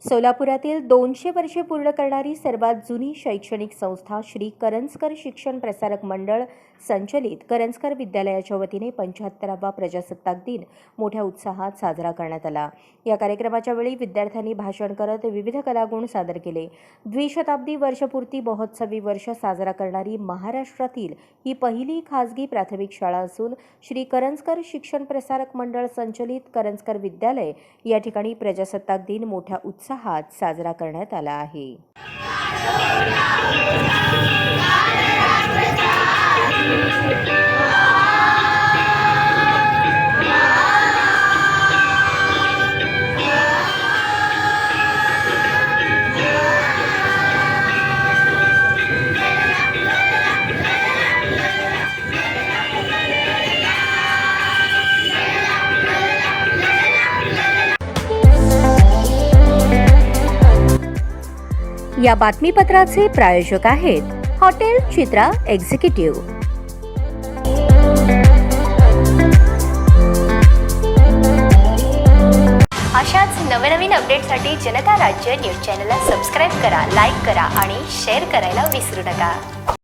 सोलापुरातील 200 वर्षे पूर्ण करणारी सर्वात जुनी शैक्षणिक संस्था श्री करंजकर शिक्षण प्रसारक मंडळ संचलित करंजकर विद्यालयाच्या वतीने 75वा प्रजासत्ताक दिन मोठ्या उत्साहात साजरा करण्यात आला। या कार्यक्रमाच्या वेळी विद्यार्थ्यांनी भाषण करत विविध कलागुण सादर केले। द्विशताब्दी वर्षपूर्ती महोत्सवी वर्ष साजरा करणारी महाराष्ट्रातील ही पहिली खासगी प्राथमिक शाळा असून श्री करंजकर शिक्षण प्रसारक मंडळ संचलित करंजकर विद्यालय या ठिकाणी प्रजासत्ताक दिन मोठ्या उत्साहात साजरा करण्यात आला आहे। या बातमीपत्राचे प्रायोजक आहेत हॉटेल चित्रा एक्झिक्युटिव्ह। अशाच नवनवीन अपडेटसाठी जनता राज्य न्यूज चॅनलला सबस्क्राईब करा, लाईक करा आणि शेअर करायला विसरू नका।